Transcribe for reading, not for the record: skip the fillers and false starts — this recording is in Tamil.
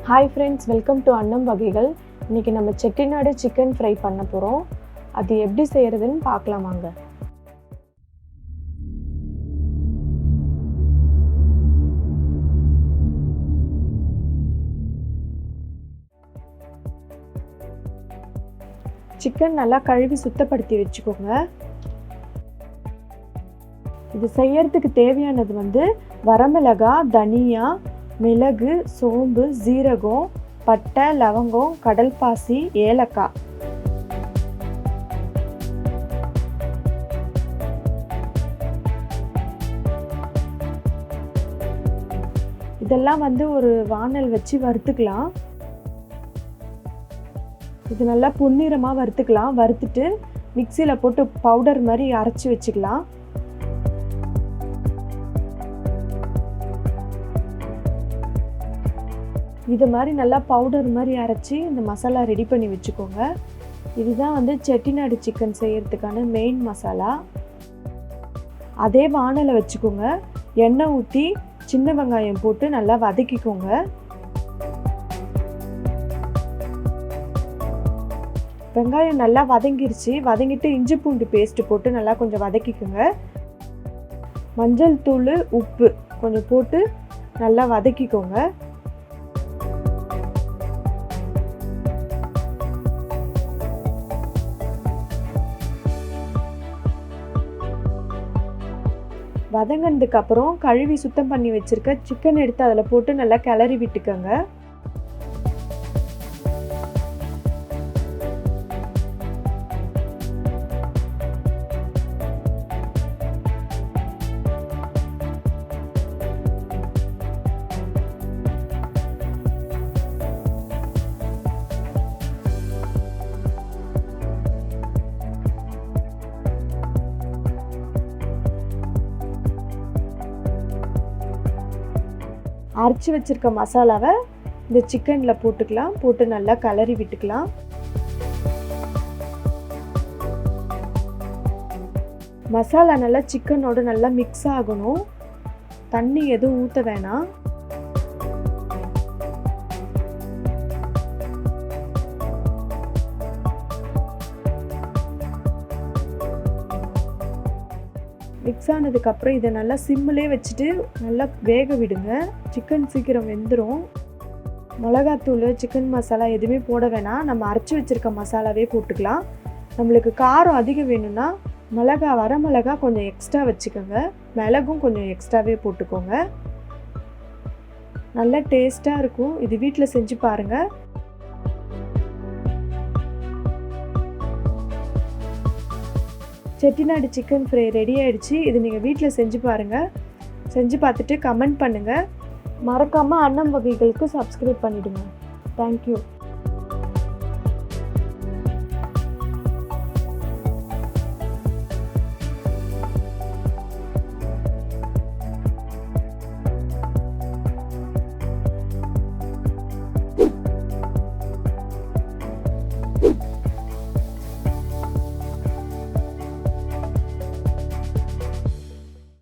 Hi friends, welcome to Annam Vagaigal. இன்னைக்கு நம்ம செட்டிநாடு சிக்கன் ஃப்ரை பண்ண போறோம். அது எப்படி செய்யறதுன்னு பார்க்கலாம் வாங்க. சிக்கன் நல்லா கழுவி சுத்தப்படுத்தி வெச்சுக்கோங்க. இது செய்யறதுக்கு தேவையானது வரமிளகாய், தனியா, மிளகு, சோம்பு, ஜீரகம், பட்டை, லவங்கம், கடல் பாசி, ஏலக்காய். இதெல்லாம் ஒரு வாணல் வச்சு வறுத்துக்கலாம். இது நல்லா பொன்னிறமா வறுத்துக்கலாம். வறுத்துட்டு மிக்ஸில போட்டு பவுடர் மாதிரி அரைச்சி வச்சுக்கலாம். இது மாதிரி நல்லா பவுடர் மாதிரி அரைச்சி இந்த மசாலா ரெடி பண்ணி வச்சுக்கோங்க. இதுதான் செட்டிநாடு சிக்கன் செய்யறதுக்கான மெயின் மசாலா. அதே வாணலை வச்சுக்கோங்க. எண்ணெய் ஊற்றி சின்ன வெங்காயம் போட்டு நல்லா வதக்கிக்கோங்க. வெங்காயம் நல்லா வதங்கிருச்சு. வதங்கிட்டு இஞ்சி பூண்டு பேஸ்ட் போட்டு நல்லா கொஞ்சம் வதக்கிக்கோங்க. மஞ்சள் தூள், உப்பு கொஞ்சம் போட்டு நல்லா வதக்கிக்கோங்க. வதங்கினதுக்கு அப்புறம் கழுவி சுத்தம் பண்ணி வச்சிருக்க சிக்கன் எடுத்து அதில் போட்டு நல்லா கிளறி விட்டுக்கோங்க. அரைச்சி வச்சிருக்க மசாலாவை இந்த சிக்கனில் போட்டுக்கலாம். போட்டு நல்லா கிளறி விட்டுக்கலாம். மசாலா நல்லா சிக்கனோட நல்லா மிக்ஸ் ஆகணும். தண்ணி எதுவும் ஊற்ற வேணாம். மிக்ஸ் ஆனதுக்கப்புறம் இதை நல்லா சிம்மிலே வச்சுட்டு நல்லா வேக விடுங்க. சிக்கன் சீக்கிரம் வெந்துடும். மிளகாத்தூள், சிக்கன் மசாலா எதுவுமே போட வேணாம். நம்ம அரைச்சி வச்சுருக்க மசாலாவே போட்டுக்கலாம். நம்மளுக்கு காரம் அதிகம் வேணும்னா வரமிளகா கொஞ்சம் எக்ஸ்ட்ரா வச்சுக்கோங்க. மிளகும் கொஞ்சம் எக்ஸ்ட்ராவே போட்டுக்கோங்க. நல்லா டேஸ்ட்டாக இருக்கும். இது வீட்டில் செஞ்சு பாருங்கள். செட்டிநாடு சிக்கன் ஃப்ரை ரெடி ஆகிடுச்சு. இது நீங்கள் வீட்டில் செஞ்சு பாருங்கள். செஞ்சு பார்த்துட்டு கமெண்ட் பண்ணுங்கள். மறக்காமல் அன்னம் வகைகளுக்கு சப்ஸ்கிரைப் பண்ணிவிடுங்க. தேங்க்யூ.